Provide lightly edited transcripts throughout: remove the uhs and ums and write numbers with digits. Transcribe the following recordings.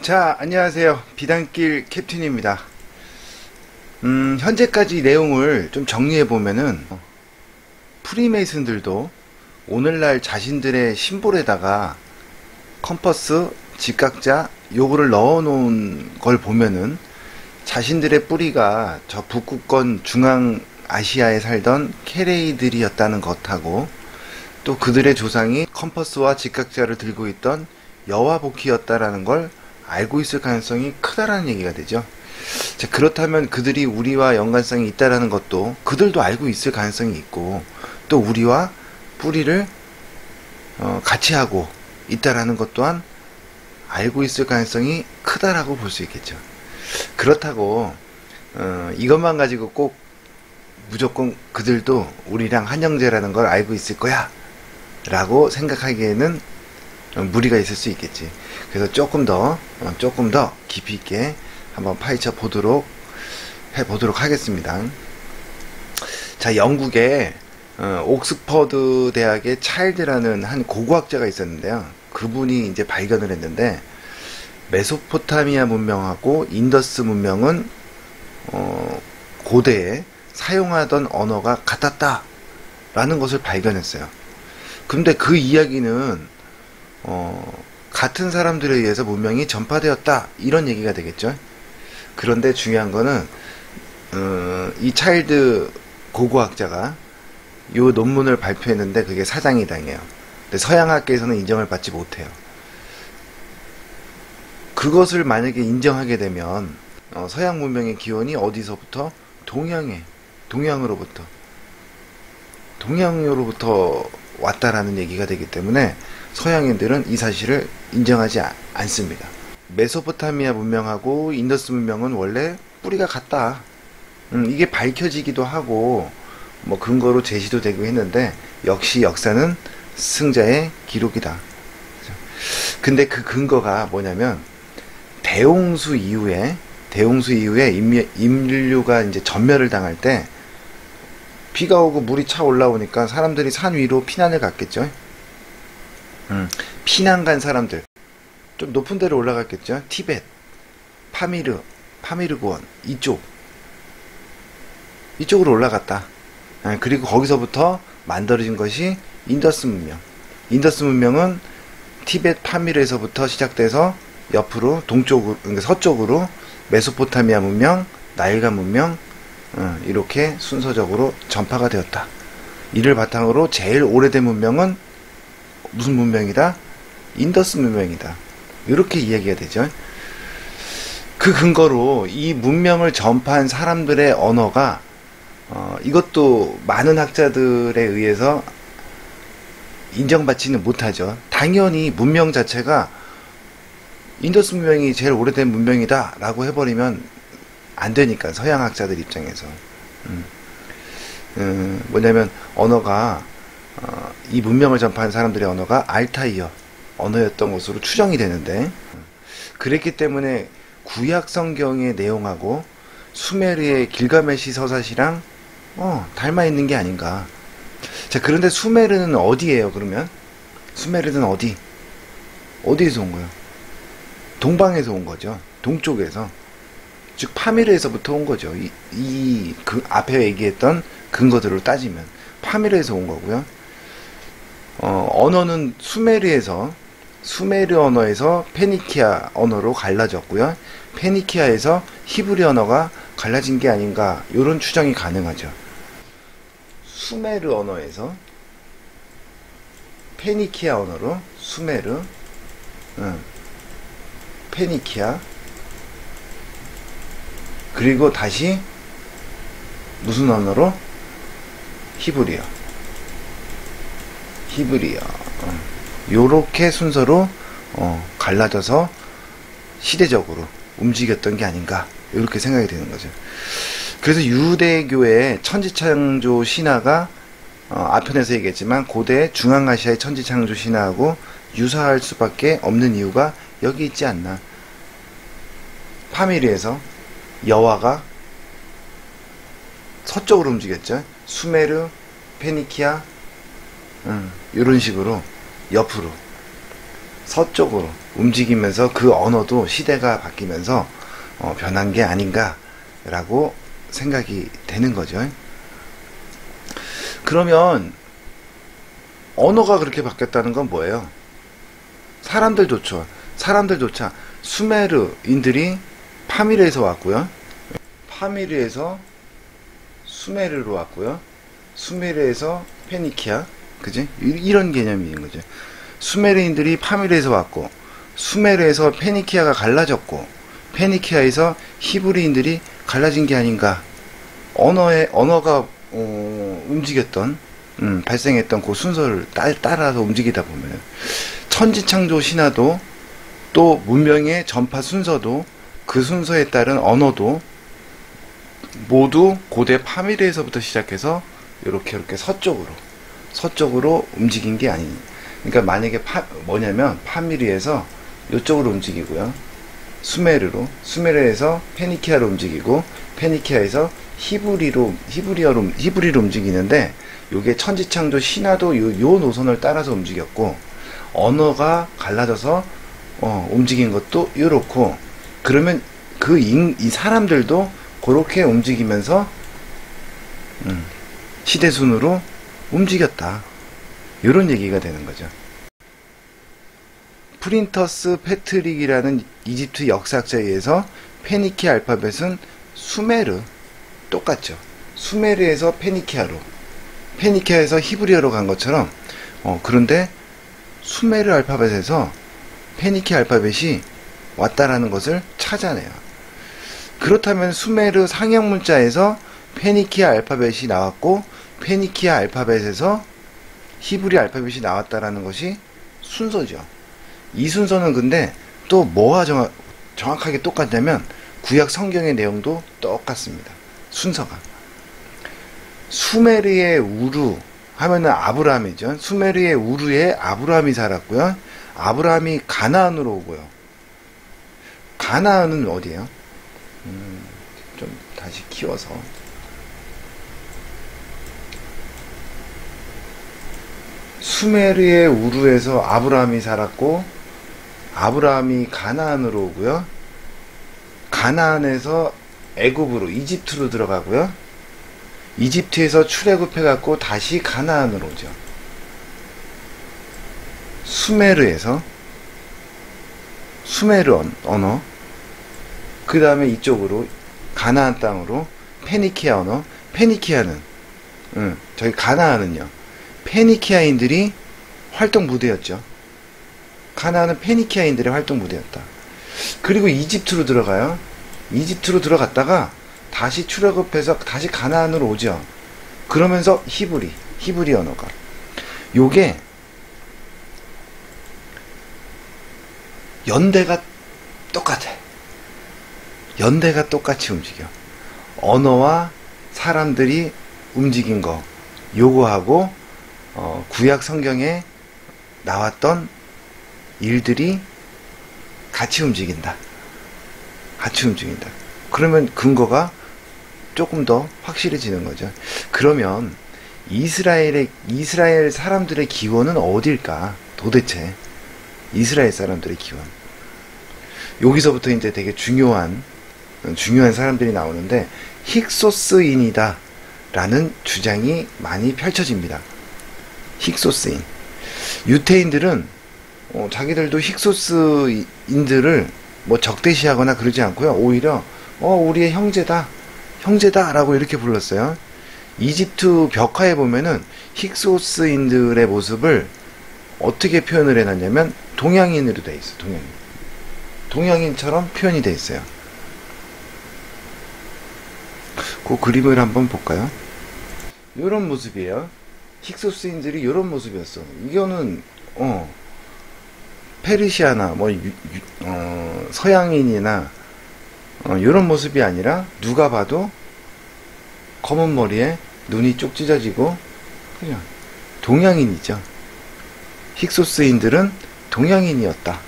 자, 안녕하세요. 비단길 캡틴입니다. 현재까지 내용을 좀 정리해보면은, 프리메이슨들도 오늘날 자신들의 심볼에다가 컴퍼스, 직각자, 요거를 넣어놓은 걸 보면은 자신들의 뿌리가 저 북극권 중앙아시아에 살던 케레이들이었다는 것하고 또 그들의 조상이 컴퍼스와 직각자를 들고 있던 여와복희였다라는 걸 알고 있을 가능성이 크다라는 얘기가 되죠. 자, 그렇다면 그들이 우리와 연관성이 있다라는 것도 그들도 알고 있을 가능성이 있고 또 우리와 뿌리를 같이 하고 있다라는 것 또한 알고 있을 가능성이 크다라고 볼 수 있겠죠. 그렇다고 이것만 가지고 꼭 무조건 그들도 우리랑 한 형제라는 걸 알고 있을 거야 라고 생각하기에는 무리가 있을 수 있겠지. 그래서 조금 더 깊이 있게 한번 파헤쳐 보도록 하겠습니다. 자, 영국의 옥스퍼드 대학의 차일드라는 한 고고학자가 있었는데요. 그분이 이제 발견을 했는데 메소포타미아 문명하고 인더스 문명은 고대에 사용하던 언어가 같았다라는 것을 발견했어요. 근데 그 이야기는 같은 사람들에 의해서 문명이 전파되었다 이런 얘기가 되겠죠. 그런데 중요한 거는 이 차일드 고고학자가 이 논문을 발표했는데 그게 사장이당해요. 근데 서양학계에서는 인정을 받지 못해요. 그것을 만약에 인정하게 되면 서양 문명의 기원이 어디서부터? 동양으로부터 왔다라는 얘기가 되기 때문에 서양인들은 이 사실을 인정하지 않습니다. 메소포타미아 문명하고 인더스 문명은 원래 뿌리가 같다. 이게 밝혀지기도 하고 뭐 근거로 제시도 되고 했는데 역시 역사는 승자의 기록이다. 근데 그 근거가 뭐냐면 대홍수 이후에 인류가 이제 전멸을 당할 때 비가 오고 물이 차 올라오니까 사람들이 산 위로 피난을 갔겠죠. 피난 간 사람들 좀 높은 데로 올라갔겠죠. 티벳, 파미르고원 이쪽으로 올라갔다. 그리고 거기서부터 만들어진 것이 인더스 문명. 인더스 문명은 티벳 파미르에서부터 시작돼서 옆으로 동쪽으로, 그러니까 서쪽으로 메소포타미아 문명, 나일강 문명 이렇게 순서적으로 전파가 되었다. 이를 바탕으로 제일 오래된 문명은 무슨 문명이다? 인더스 문명이다. 이렇게 이야기가 되죠. 그 근거로 이 문명을 전파한 사람들의 언어가 이것도 많은 학자들에 의해서 인정받지는 못하죠. 당연히 문명 자체가 인더스 문명이 제일 오래된 문명이다 라고 해버리면 안 되니까 서양 학자들 입장에서 뭐냐면 언어가 이 문명을 전파한 사람들의 언어가 알타이어 언어였던 것으로 추정이 되는데 그랬기 때문에 구약 성경의 내용하고 수메르의 길가메시 서사시랑 닮아 있는 게 아닌가. 자, 그런데 수메르는 어디예요? 그러면 수메르는 어디에서 온 거예요? 동방에서 온 거죠. 동쪽에서. 즉 파미르에서부터 온 거죠. 그 앞에 얘기했던 근거들을 따지면 파미르에서 온 거고요. 언어는 수메르 언어에서 페니키아 언어로 갈라졌고요. 페니키아에서 히브리 언어가 갈라진 게 아닌가, 이런 추정이 가능하죠. 수메르 언어에서 페니키아 언어로 수메르, 페니키아, 그리고 다시 무슨 언어로? 히브리어. 요렇게 순서로 갈라져서 시대적으로 움직였던 게 아닌가, 이렇게 생각이 되는 거죠. 그래서 유대교의 천지창조 신화가 앞편에서 얘기했지만 고대 중앙아시아의 천지창조 신화하고 유사할 수밖에 없는 이유가 여기 있지 않나. 파미르에서 여화가 서쪽으로 움직였죠. 수메르, 페니키아, 이런 식으로 옆으로 서쪽으로 움직이면서 그 언어도 시대가 바뀌면서 변한 게 아닌가라고 생각이 되는 거죠. 그러면 언어가 그렇게 바뀌었다는 건 뭐예요? 사람들조차 수메르인들이 파미르에서 왔고요. 파미르에서 수메르로 왔고요. 수메르에서 페니키아, 그지? 이런 개념인 거죠. 수메르인들이 파미르에서 왔고, 수메르에서 페니키아가 갈라졌고, 페니키아에서 히브리인들이 갈라진 게 아닌가. 언어가 움직였던, 발생했던 그 순서를 따라서 움직이다 보면 천지창조 신화도 또 문명의 전파 순서도 그 순서에 따른 언어도 모두 고대 파미르에서부터 시작해서 이렇게 서쪽으로 움직인 게 아닌. 그러니까 만약에 뭐냐면 파미르에서 이쪽으로 움직이고요. 수메르에서 페니키아로 움직이고 페니키아에서 히브리로 움직이는데 요게 천지창조 신화도 요 노선을 따라서 움직였고 언어가 갈라져서 움직인 것도 이렇고 그러면 이 사람들도 그렇게 움직이면서 시대순으로 움직였다. 이런 얘기가 되는 거죠. 프린터스 패트릭이라는 이집트 역사학자에 의해서 페니키아 알파벳은 수메르 똑같죠. 수메르에서 페니키아에서 히브리어로 간 것처럼 그런데 수메르 알파벳에서 페니키아 알파벳이 왔다라는 것을 찾아내요. 그렇다면 수메르 상형 문자에서 페니키아 알파벳이 나왔고 페니키아 알파벳에서 히브리 알파벳이 나왔다라는 것이 순서죠. 이 순서는 근데 또 뭐가 정확하게 똑같냐면 구약 성경의 내용도 똑같습니다. 순서가. 수메르의 우루 하면은 아브라함이죠. 수메르의 우루에 아브라함이 살았고요. 아브라함이 가나안으로 오고요. 가나안은 어디예요? 좀 다시 키워서. 수메르의 우루에서 아브라함이 살았고 아브라함이 가나안으로 오고요. 가나안에서 애굽으로 이집트로 들어가고요. 이집트에서 출애굽해갖고 다시 가나안으로 오죠. 수메르에서 수메르 언어 그 다음에 이쪽으로 가나안 땅으로 페니키아 언어 페니키아는 저희 가나안은요 페니키아인들이 활동 부대였죠. 가나안은 페니키아인들의 활동 부대였다. 그리고 이집트로 들어가요. 이집트로 들어갔다가 다시 출애굽해서 다시 가나안으로 오죠. 그러면서 히브리 언어가 요게 연대가 똑같아. 연대가 똑같이 움직여. 언어와 사람들이 움직인 거 요거하고 구약 성경에 나왔던 일들이 같이 움직인다. 그러면 근거가 조금 더 확실해지는 거죠. 그러면 이스라엘 사람들의 기원은 어딜까? 도대체 이스라엘 사람들의 기원. 여기서부터 이제 되게 중요한 사람들이 나오는데 힉소스인이다 라는 주장이 많이 펼쳐집니다. 힉소스인. 유태인들은 자기들도 힉소스인들을 뭐 적대시하거나 그러지 않고요. 오히려 우리의 형제다라고 이렇게 불렀어요. 이집트 벽화에 보면은 힉소스인들의 모습을 어떻게 표현을 해놨냐면 동양인으로 돼 있어. 동양인처럼 표현이 돼 있어요. 그 그림을 한번 볼까요? 이런 모습이에요. 힉소스인들이 이런 모습이었어. 이거는 페르시아나 서양인이나 이런 모습이 아니라 누가 봐도 검은 머리에 눈이 쪽 찢어지고 그냥 동양인이죠. 힉소스인들은 동양인이었다.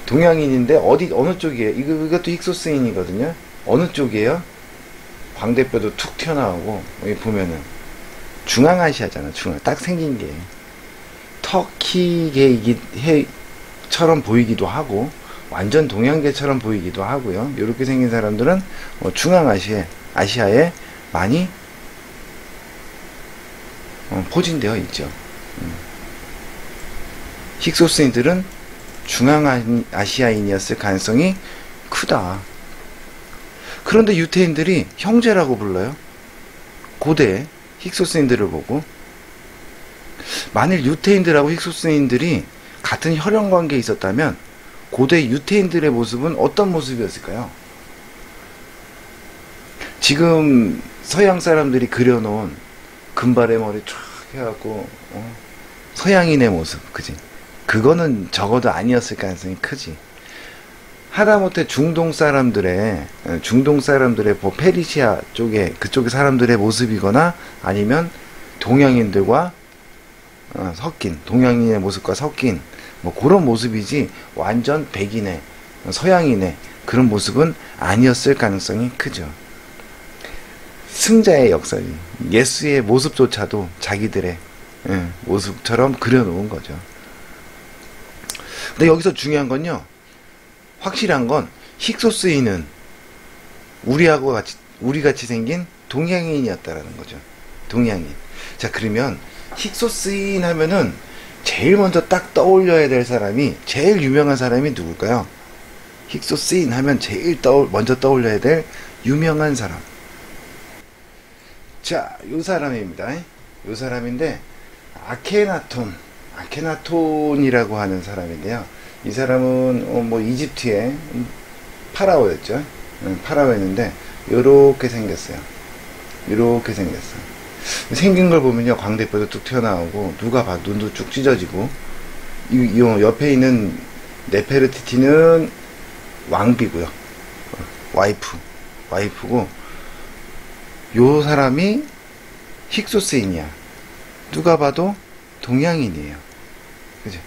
동양인인데 어느 쪽이에요? 이것도 힉소스인이거든요. 어느 쪽이에요? 광대뼈도 툭 튀어나오고 여기 보면은 중앙아시아잖아. 딱 생긴 게 터키계처럼 보이기도 하고 완전 동양계처럼 보이기도 하고요. 이렇게 생긴 사람들은 중앙아시아에 많이 포진되어 있죠. 힉소스인들은 중앙아시아인이었을 가능성이 크다. 그런데 유태인들이 형제라고 불러요. 고대 힉소스인들을 보고. 만일 유태인들하고 힉소스인들이 같은 혈연관계에 있었다면 고대 유태인들의 모습은 어떤 모습이었을까요? 지금 서양 사람들이 그려놓은 금발의 머리 쫙 해갖고 서양인의 모습, 그지? 그거는 적어도 아니었을 가능성이 크지. 하다못해 중동 사람들의 페르시아 쪽에 그쪽의 사람들의 모습이거나 아니면 동양인들과 섞인, 동양인의 모습과 섞인 뭐 그런 모습이지 완전 백인의 서양인의 그런 모습은 아니었을 가능성이 크죠. 승자의 역사지. 예수의 모습조차도 자기들의 모습처럼 그려놓은 거죠. 근데 여기서 중요한 건요, 확실한 건 힉소스인은 우리 같이 생긴 동양인이었다라는 거죠. 동양인. 자, 그러면 힉소스인 하면은 제일 먼저 딱 떠올려야 될 사람이, 제일 유명한 사람이 누굴까요? 힉소스인 하면 제일 먼저 떠올려야 될 유명한 사람. 자, 요 사람입니다. 요 사람인데 아케나톤이라고 하는 사람인데요. 이 사람은 뭐 이집트의 파라오였죠. 파라오였는데 요렇게 생겼어요. 요렇게 생겼어요. 생긴 걸 보면요, 광대뼈도 뚝 튀어나오고 누가 봐도 눈도 쭉 찢어지고, 이 옆에 있는 네페르티티는 왕비고요. 와이프고, 요 사람이 힉소스인이야. 누가 봐도 동양인이에요. 그죠?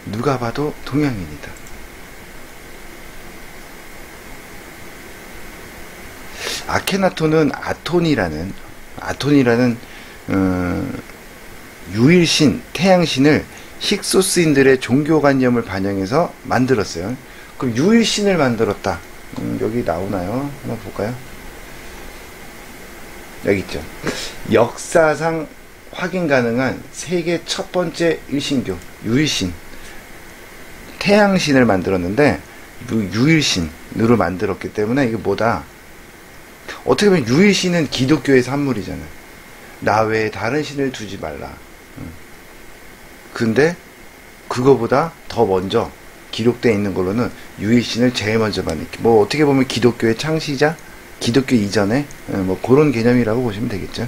누가 봐도 동양인이다. 아케나톤은 아톤이라는 유일신, 태양신을 힉소스인들의 종교관념을 반영해서 만들었어요. 그럼 유일신을 만들었다. 여기 나오나요? 한번 볼까요? 여기 있죠. 역사상 확인 가능한 세계 첫 번째 일신교, 유일신. 태양신을 만들었는데, 유일신으로 만들었기 때문에 이게 뭐다? 어떻게 보면 유일신은 기독교의 산물이잖아요. 나 외에 다른 신을 두지 말라. 근데 그거보다 더 먼저 기록되어 있는 걸로는 유일신을 제일 먼저 만들기. 뭐 어떻게 보면 기독교의 창시자? 기독교 이전에 뭐 그런 개념이라고 보시면 되겠죠.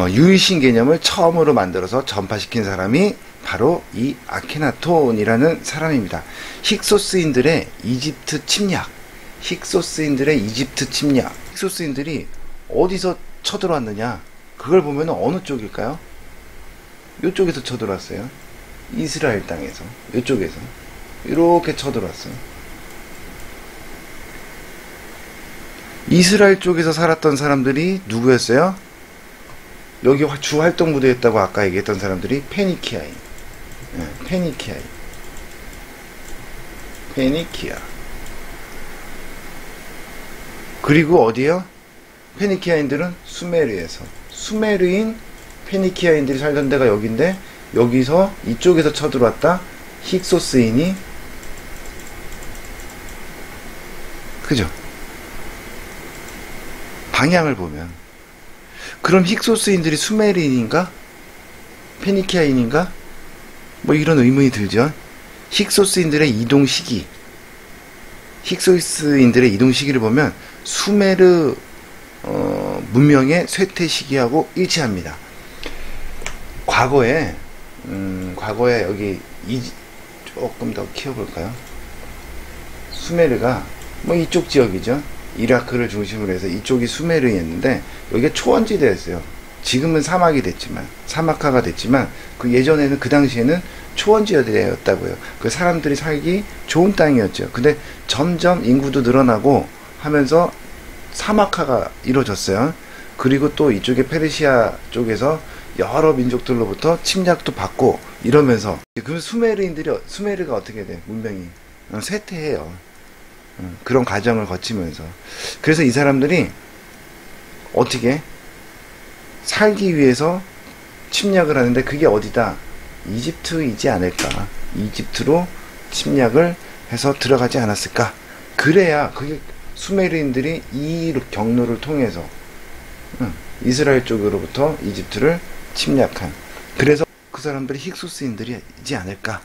유일신 개념을 처음으로 만들어서 전파시킨 사람이 바로 이 아케나톤이라는 사람입니다. 힉소스인들의 이집트 침략. 힉소스인들이 어디서 쳐들어왔느냐? 그걸 보면 어느 쪽일까요? 이쪽에서 쳐들어왔어요. 이스라엘 땅에서, 이쪽에서 이렇게 쳐들어왔어요. 이스라엘 쪽에서 살았던 사람들이 누구였어요? 여기 주 활동 부대였다고 아까 얘기했던 사람들이 페니키아인. 페니키아. 그리고 어디요? 페니키아인들은 수메르에서. 수메르인 페니키아인들이 살던 데가 여긴데, 여기서 이쪽에서 쳐들어왔다. 힉소스인이, 그죠? 방향을 보면. 그럼 힉소스인들이 수메르인인가? 페니키아인인가? 뭐 이런 의문이 들죠. 힉소스인들의 이동 시기를 보면 수메르 문명의 쇠퇴 시기하고 일치합니다. 과거에 여기 조금 더 키워볼까요? 수메르가 뭐 이쪽 지역이죠. 이라크를 중심으로 해서 이쪽이 수메르였는데 여기가 초원지대였어요. 지금은 사막화가 됐지만 그 예전에는, 그 당시에는 초원지대였다고요. 그 사람들이 살기 좋은 땅이었죠. 근데 점점 인구도 늘어나고 하면서 사막화가 이루어졌어요. 그리고 또 이쪽에 페르시아 쪽에서 여러 민족들로부터 침략도 받고 이러면서 그 수메르가 어떻게 돼? 문명이 쇠퇴해요. 그런 과정을 거치면서. 그래서 이 사람들이 어떻게 살기 위해서 침략을 하는데 그게 어디다? 이집트이지 않을까? 이집트로 침략을 해서 들어가지 않았을까? 그래야 그게 수메르인들이 이 경로를 통해서 이스라엘 쪽으로부터 이집트를 침략한, 그래서 그 사람들이 힉소스인들이지 않을까,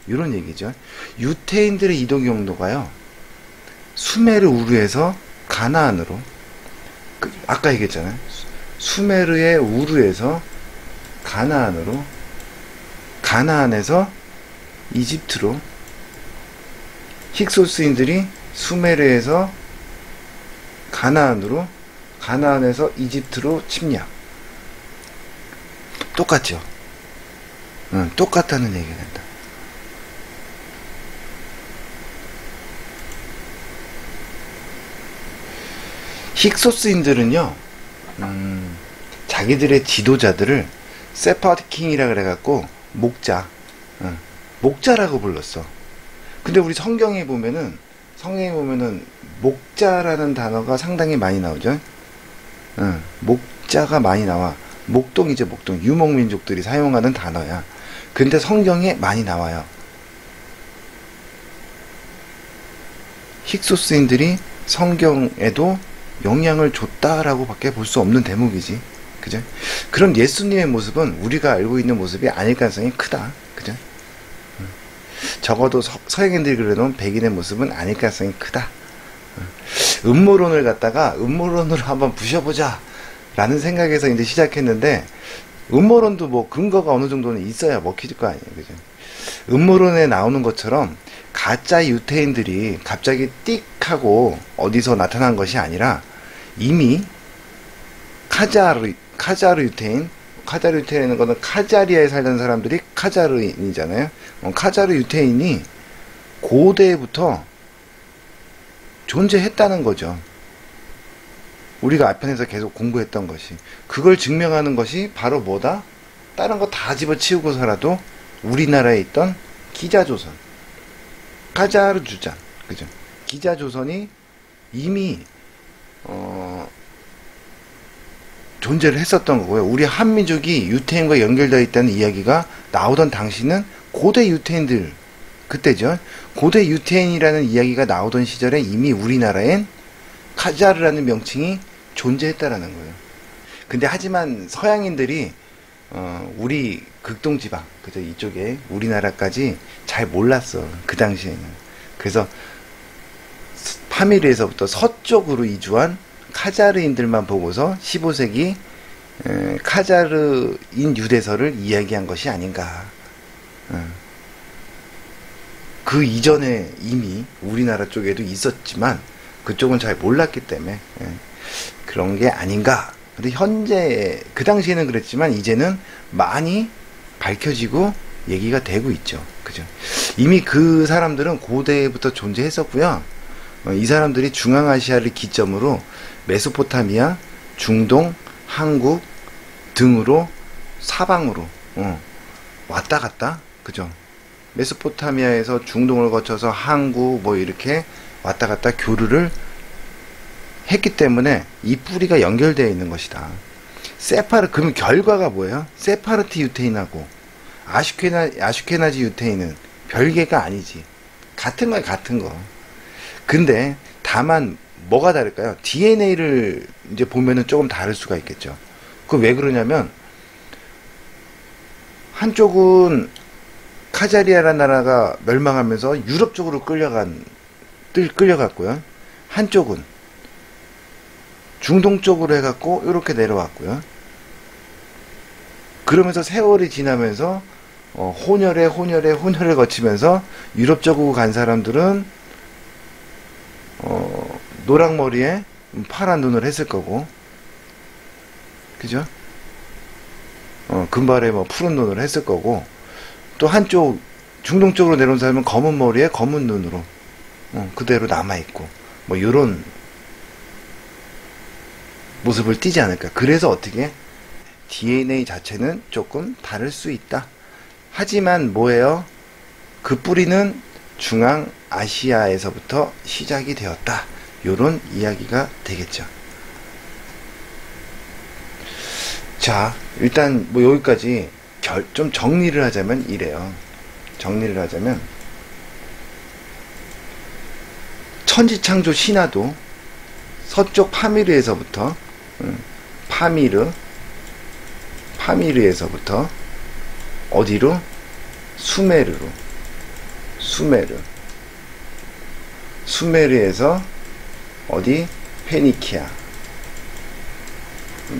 이런 얘기죠. 유태인들의 이동 경로가요, 수메르 우르에서 가나안으로, 아까 얘기했잖아요. 수메르의 우르에서 가나안으로, 가나안에서 이집트로, 힉소스인들이 수메르에서 가나안으로, 가나안에서 이집트로 침략. 똑같죠? 똑같다는 얘기가 된다. 힉소스인들은요, 자기들의 지도자들을 세파드킹이라 그래갖고 목자라고 불렀어. 근데 우리 성경에 보면은 목자라는 단어가 상당히 많이 나오죠. 목자가 많이 나와. 목동이죠, 목동. 유목민족들이 사용하는 단어야. 근데 성경에 많이 나와요. 힉소스인들이 성경에도 영향을 줬다라고 밖에 볼 수 없는 대목이지. 그죠? 그런 예수님의 모습은 우리가 알고 있는 모습이 아닐 가능성이 크다. 그죠? 적어도 서양인들이 그려놓은 백인의 모습은 아닐 가능성이 크다. 음모론을 갖다가 음모론으로 한번 부셔보자 라는 생각에서 이제 시작했는데, 음모론도 뭐 근거가 어느 정도는 있어야 먹힐 거 아니에요. 그죠? 음모론에 나오는 것처럼 가짜 유태인들이 갑자기 띡 하고 어디서 나타난 것이 아니라 이미 카자르 유태인은 거는 카자리아에 살던 사람들이 카자르인이잖아요. 카자르 유태인이 고대부터 존재했다는 거죠. 우리가 앞편에서 계속 공부했던 것이. 그걸 증명하는 것이 바로 뭐다? 다른 거 다 집어치우고서라도 우리나라에 있던 기자조선, 카자르 주장, 그죠? 기자조선이 이미 존재를 했었던 거고요. 우리 한민족이 유태인과 연결되어 있다는 이야기가 나오던 당시는 고대 유태인들, 그때죠. 고대 유태인이라는 이야기가 나오던 시절에 이미 우리나라엔 카자르라는 명칭이 존재했다라는 거예요. 근데 하지만 서양인들이 우리 극동지방, 그죠? 이쪽에 우리나라까지 잘 몰랐어. 그 당시에는. 그래서 파미르에서부터 서쪽으로 이주한 카자르인들만 보고서 15세기 카자르인 유대서를 이야기한 것이 아닌가. 그 이전에 이미 우리나라 쪽에도 있었지만 그쪽은 잘 몰랐기 때문에 그런 게 아닌가. 근데 현재, 그 당시에는 그랬지만 이제는 많이 밝혀지고 얘기가 되고 있죠. 그죠? 이미 그 사람들은 고대부터 존재했었고요. 이 사람들이 중앙아시아를 기점으로 메소포타미아, 중동, 한국 등으로 사방으로 왔다 갔다, 그죠? 메소포타미아에서 중동을 거쳐서 한국 뭐 이렇게 왔다 갔다 교류를 했기 때문에 이 뿌리가 연결되어 있는 것이다. 그럼 결과가 뭐예요? 세파르트 유태인하고 아슈케나지 유태인은 별개가 아니지. 같은 거야, 같은 거. 근데 다만 뭐가 다를까요? DNA를 이제 보면은 조금 다를 수가 있겠죠. 그 왜 그러냐면, 한쪽은 카자리아라는 나라가 멸망하면서 유럽 쪽으로 끌려갔고요. 한쪽은 중동 쪽으로 해갖고 이렇게 내려왔고요. 그러면서 세월이 지나면서 혼혈을 거치면서 유럽 쪽으로 간 사람들은 노랑머리에 파란 눈을 했을 거고, 그죠? 금발에 뭐 푸른 눈을 했을 거고, 또 한쪽 중동 쪽으로 내려온 사람은 검은 머리에 검은 눈으로 그대로 남아있고, 뭐 요런 모습을 띠지 않을까. 그래서 어떻게 DNA 자체는 조금 다를 수 있다. 하지만 뭐예요? 그 뿌리는 중앙아시아에서부터 시작이 되었다. 요런 이야기가 되겠죠. 자, 일단 뭐 여기까지 좀 정리를 하자면 이래요. 정리를 하자면 천지창조 신화도 서쪽 파미르에서부터 파미르에서부터 어디로? 수메르로. 수메르에서 어디? 페니키아.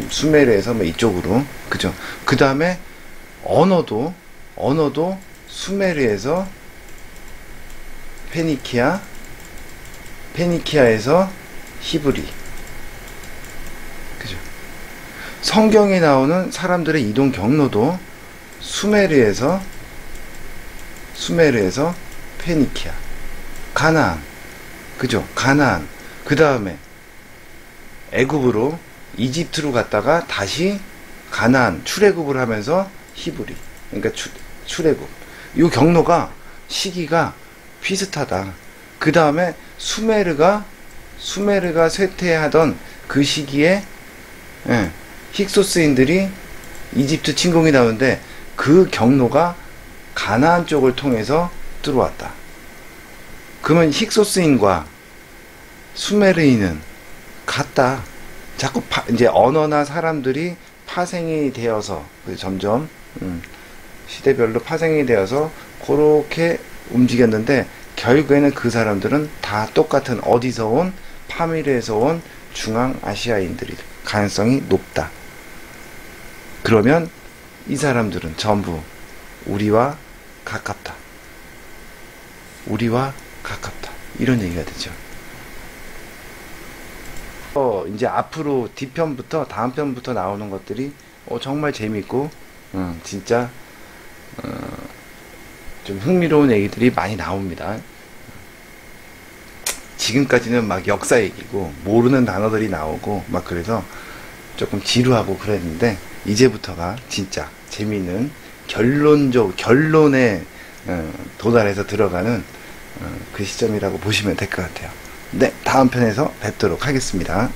수메르에서 뭐 이쪽으로. 그죠? 그 다음에 언어도 수메르에서 페니키아에서 히브리. 그죠? 성경에 나오는 사람들의 이동 경로도 수메르에서 페니키아, 가나안. 그죠? 가나안. 그 다음에 애굽으로 이집트로 갔다가 다시 가나안 출애굽을 하면서 히브리. 그러니까 출애굽. 이 경로가 시기가 비슷하다. 그 다음에 수메르가 쇠퇴하던 그 시기에 힉소스인들이 이집트 침공이 나오는데 그 경로가 가나안 쪽을 통해서 들어왔다. 그러면 힉소스인과 수메르인은 같다. 자꾸 이제 언어나 사람들이 파생이 되어서 점점 시대별로 파생이 되어서 그렇게 움직였는데 결국에는 그 사람들은 다 똑같은 어디서 온 파미르에서 온 중앙아시아인들이 가능성이 높다. 그러면 이 사람들은 전부 우리와 가깝다. 이런 얘기가 되죠. 이제 앞으로 뒤편부터 다음 편부터 나오는 것들이 정말 재밌고 진짜 좀 흥미로운 얘기들이 많이 나옵니다. 지금까지는 막 역사 얘기고 모르는 단어들이 나오고 막 그래서 조금 지루하고 그랬는데 이제부터가 진짜 재미있는 결론에 도달해서 들어가는 그 시점이라고 보시면 될 것 같아요. 네, 다음 편에서 뵙도록 하겠습니다.